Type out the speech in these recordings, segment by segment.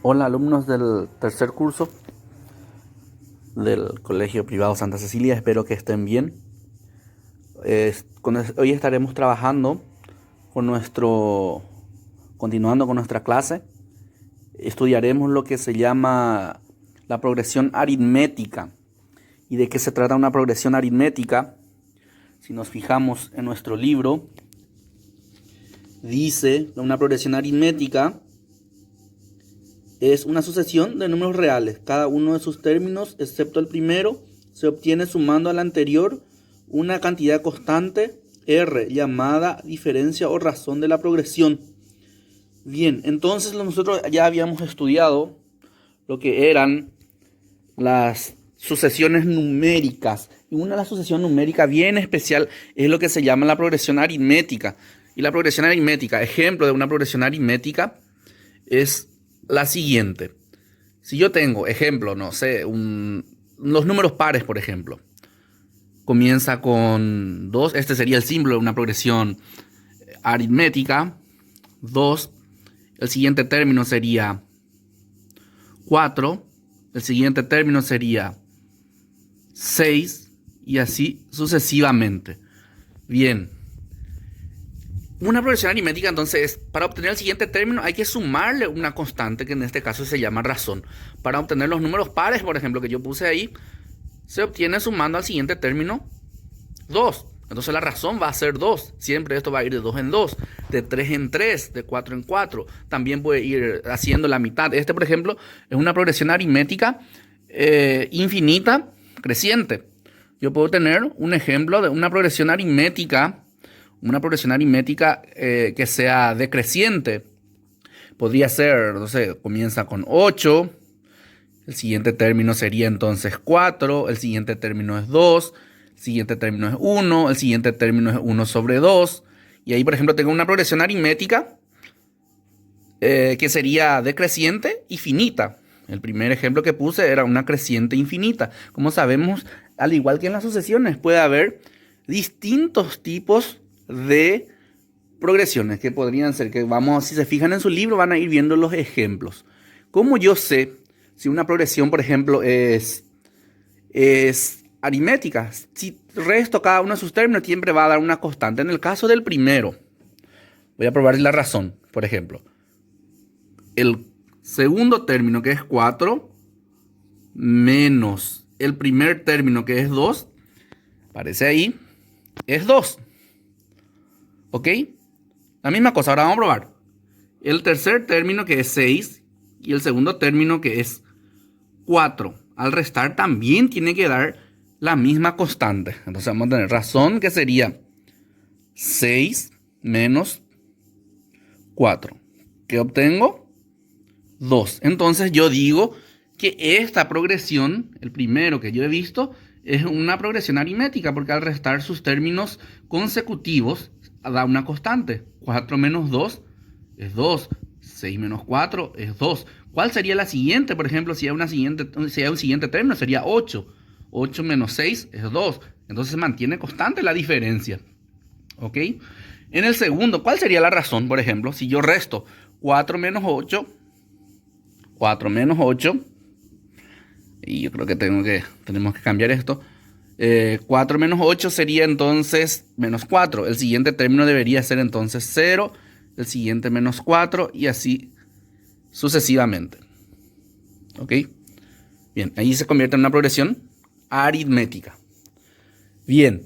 Hola alumnos del tercer curso del Colegio Privado Santa Cecilia, espero que estén bien. Hoy estaremos trabajando continuando con nuestra clase. Estudiaremos lo que se llama la progresión aritmética. ¿Y de qué se trata una progresión aritmética? Si nos fijamos en nuestro libro, dice una progresión aritmética es una sucesión de números reales. Cada uno de sus términos, excepto el primero, se obtiene sumando al anterior una cantidad constante, R, llamada diferencia o razón de la progresión. Bien, entonces nosotros ya habíamos estudiado lo que eran las sucesiones numéricas. Y una de las sucesiones numéricas bien especial es lo que se llama la progresión aritmética. Y la progresión aritmética, ejemplo de una progresión aritmética, es la siguiente. Si yo tengo, ejemplo, no sé, los números pares, por ejemplo, comienza con 2, este sería el símbolo de una progresión aritmética, 2, el siguiente término sería 4, el siguiente término sería 6 y así sucesivamente. Bien. Una progresión aritmética, entonces, para obtener el siguiente término hay que sumarle una constante que en este caso se llama razón. Para obtener los números pares, por ejemplo, que yo puse ahí, se obtiene sumando al siguiente término 2. Entonces la razón va a ser 2. Siempre esto va a ir de 2 en 2, de 3 en 3, de 4 en 4. También puede ir haciendo la mitad. Este, por ejemplo, es una progresión aritmética infinita creciente. Yo puedo tener un ejemplo de una progresión aritmética que sea decreciente. Podría ser, no sé, comienza con 8, el siguiente término sería entonces 4, el siguiente término es 2, el siguiente término es 1, el siguiente término es 1 sobre 2. Y ahí, por ejemplo, tengo una progresión aritmética que sería decreciente y finita. El primer ejemplo que puse era una creciente infinita. Como sabemos, al igual que en las sucesiones, puede haber distintos tipos de progresiones que podrían ser, si se fijan en su libro van a ir viendo los ejemplos. ¿Cómo yo sé si una progresión, por ejemplo, es aritmética? Si resto cada uno de sus términos siempre va a dar una constante. En el caso del primero, voy a probar la razón. Por ejemplo, el segundo término, que es 4, menos el primer término, que es 2, aparece ahí, es 2. ¿Ok? La misma cosa, ahora vamos a probar. El tercer término, que es 6, y el segundo término, que es 4. Al restar también tiene que dar la misma constante. Entonces vamos a tener razón, que sería 6 menos 4. ¿Qué obtengo? 2. Entonces yo digo que esta progresión, el primero que yo he visto, es una progresión aritmética, porque al restar sus términos consecutivos da una constante. 4 menos 2 es 2. 6 menos 4 es 2. ¿Cuál sería la siguiente? Por ejemplo, si hay un siguiente término, sería 8. 8 menos 6 es 2. Entonces mantiene constante la diferencia. ¿Ok? En el segundo, ¿cuál sería la razón? Por ejemplo, si yo resto 4 menos 8, y yo creo que tenemos que cambiar esto. 4 menos 8 sería entonces menos 4. El siguiente término debería ser entonces 0. El siguiente menos 4 y así sucesivamente. ¿Ok? Bien, ahí se convierte en una progresión aritmética. Bien,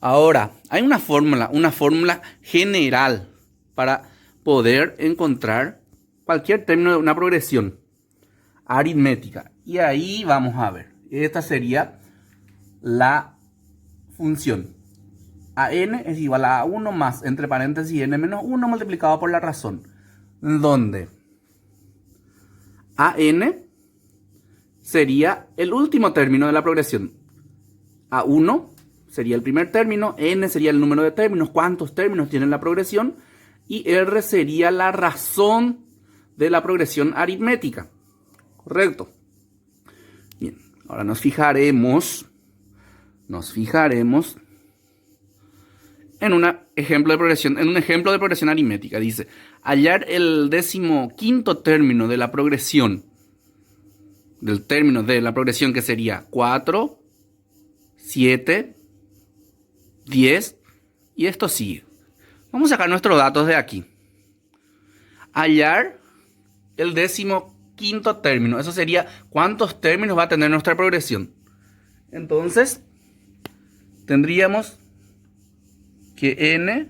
ahora hay una fórmula general para poder encontrar cualquier término de una progresión aritmética. Y ahí vamos a ver. Esta sería la función. AN es igual a 1 más, entre paréntesis, n menos 1 multiplicado por la razón. Donde AN sería el último término de la progresión. A1 sería el primer término, n sería el número de términos, cuántos términos tiene la progresión, y r sería la razón de la progresión aritmética. ¿Correcto? Bien, ahora nos fijaremos en un ejemplo de progresión aritmética. Dice, hallar el 15º término de la progresión, del término de la progresión que sería 4, 7, 10 y esto sigue. Vamos a sacar nuestros datos de aquí. Hallar el 15º término. Eso sería cuántos términos va a tener nuestra progresión. Entonces, tendríamos que n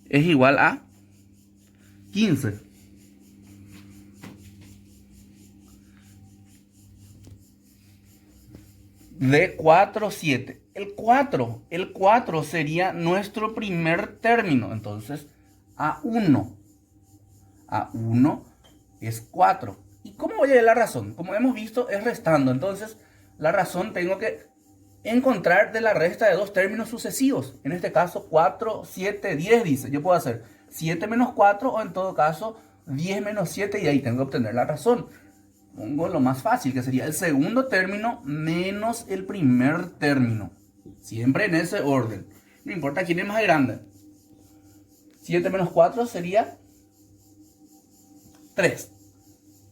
es igual a 15. De 4, 7. El 4 sería nuestro primer término. Entonces, A1 es 4. ¿Y cómo voy a hallar la razón? Como hemos visto, es restando. Entonces, la razón tengo que encontrar de la resta de dos términos sucesivos. En este caso, 4, 7, 10 dice. Yo puedo hacer 7 menos 4 o en todo caso 10 menos 7 y ahí tengo que obtener la razón. Pongo lo más fácil, que sería el segundo término menos el primer término. Siempre en ese orden. No importa quién es más grande. 7 menos 4 sería 3.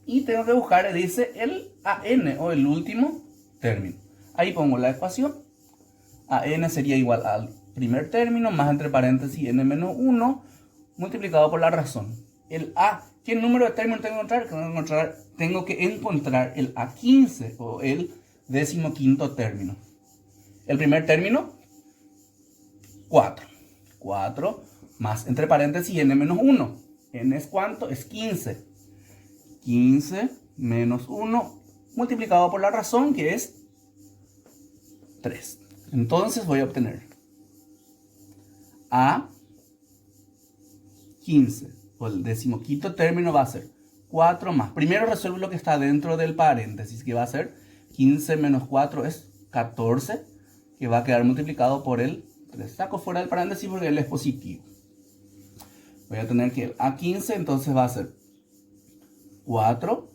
Y tengo que buscar, dice, el AN o el último término. Ahí pongo la ecuación. AN sería igual al primer término más entre paréntesis n menos 1 multiplicado por la razón. El A, ¿qué número de términos tengo que encontrar? Tengo que encontrar el A15 o el 15º término. El primer término, 4. 4 más entre paréntesis n menos 1. N es ¿cuánto? Es 15. 15 menos 1 multiplicado por la razón, que es 3. Entonces voy a obtener A 15, o el 15º término va a ser 4 más. Primero resuelvo lo que está dentro del paréntesis, que va a ser 15 menos 4 es 14, que va a quedar multiplicado por el 3. Saco fuera del paréntesis porque él es positivo. Voy a tener que el A15 entonces va a ser 4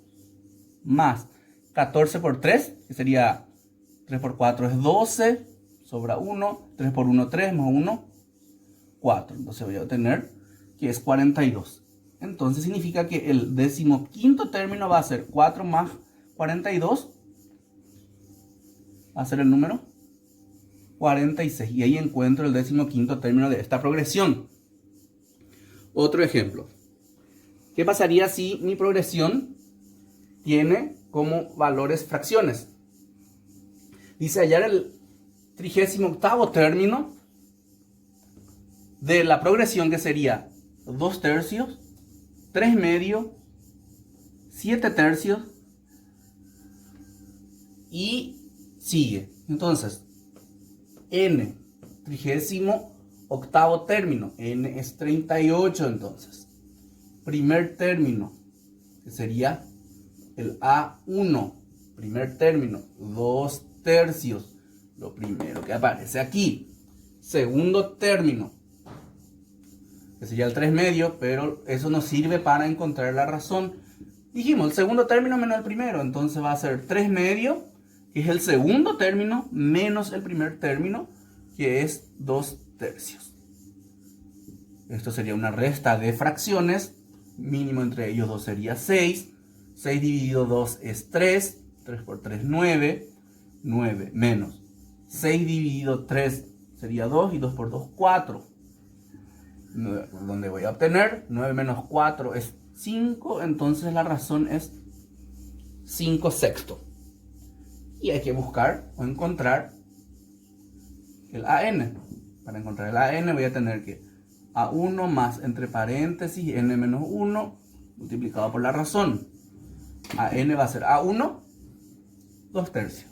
más 14 por 3, que sería 3 por 4 es 12, sobra 1, 3 por 1, 3, más 1, 4. Entonces voy a obtener que es 42. Entonces significa que el 15º término va a ser 4 más 42, va a ser el número 46. Y ahí encuentro el 15º término de esta progresión. Otro ejemplo. ¿Qué pasaría si mi progresión tiene como valores fracciones? Dice hallar el 38º término de la progresión, que sería 2 tercios, 3 medios, 7 tercios y sigue. Entonces, n, 38º término, n es 38 entonces. Primer término, que sería el A1, primer término, 2 tercios, lo primero que aparece aquí. Segundo término, que sería el 3 medios, pero eso nos sirve para encontrar la razón. Dijimos, el segundo término menos el primero, entonces va a ser 3 medios, que es el segundo término, menos el primer término, que es 2 tercios. Esto sería una resta de fracciones, mínimo entre ellos 2 sería 6. 6 dividido 2 es 3, 3 por 3, 9, 9 menos 6 dividido 3 sería 2 y 2 por 2, 4. Donde voy a obtener 9 menos 4 es 5, entonces la razón es 5 sextos. Y hay que buscar o encontrar el AN. Para encontrar el AN voy a tener que A1 más entre paréntesis n menos 1 multiplicado por la razón. AN va a ser A1, 2 tercios.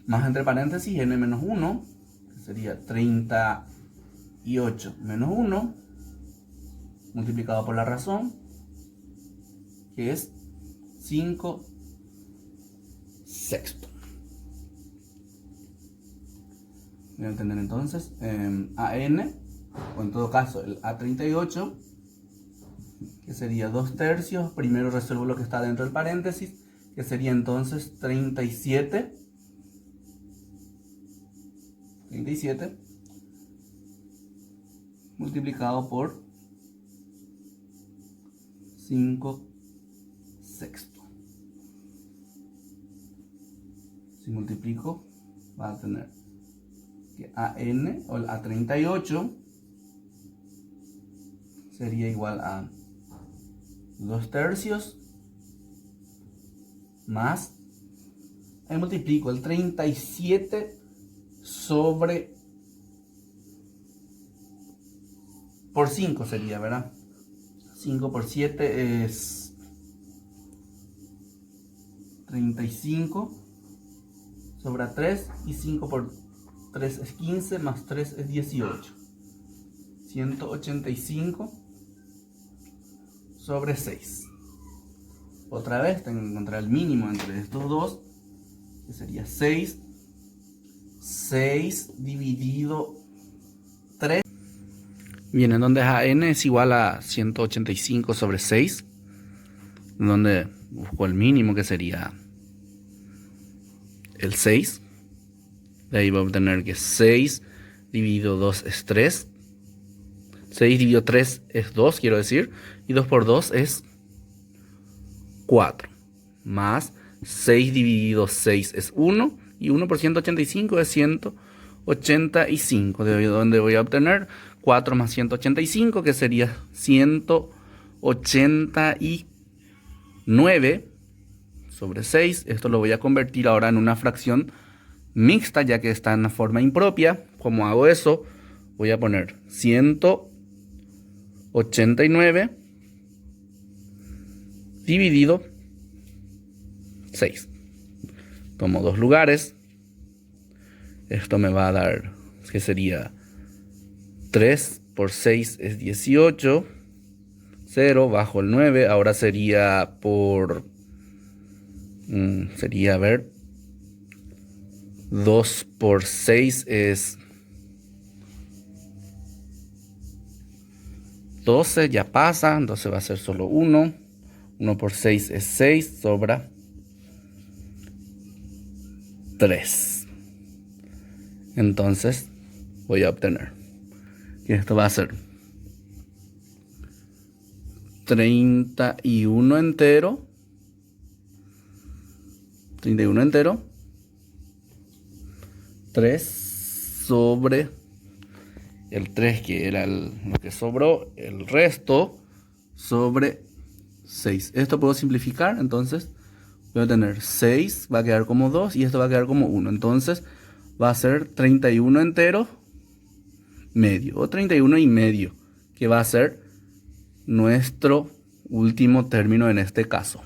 Más entre paréntesis n menos 1, que sería 38 menos 1, multiplicado por la razón, que es 5 sextos. Voy a entender entonces AN, o en todo caso el A38, que sería 2 tercios. Primero resuelvo lo que está dentro del paréntesis, que sería entonces 37 multiplicado por 5 sexto. Si multiplico, va a tener que AN o el A38 sería igual a 2 tercios más, ahí multiplico el 37 sobre por 5 sería, ¿verdad? 5 por 7 es 35 sobre 3 y 5 por 3 es 15 más 3 es 18. 185 sobre 6. Otra vez tengo que encontrar el mínimo entre estos dos, que sería 6. 6 dividido 3. Bien, en donde AN es igual a 185 sobre 6, donde busco el mínimo, que sería el 6. De ahí voy a obtener que 6 dividido 2 es 3. 6 dividido 3 es 2, quiero decir. Y 2 por 2 es 4. Más 6 dividido 6 es 1. Y 1 por 185 es 185. De donde voy a obtener 4 más 185, que sería 189 sobre 6. Esto lo voy a convertir ahora en una fracción mixta, ya que está en la forma impropia. ¿Cómo hago eso? Voy a poner 189 dividido 6. Tomo dos lugares. Esto me va a dar, que sería 3 por 6 es 18. 0 bajo el 9. Ahora sería por... sería, a ver, 2 por 6 es 12, ya pasa, entonces va a ser solo 1. 1 por 6 es 6, sobra 3. Entonces voy a obtener que esto va a ser 31 entero. 31 entero. 3 sobre el 3, que era lo que sobró, el resto sobre 6. Esto puedo simplificar, entonces voy a tener 6, va a quedar como 2 y esto va a quedar como 1. Entonces va a ser 31 entero medio o 31 y medio, que va a ser nuestro último término en este caso.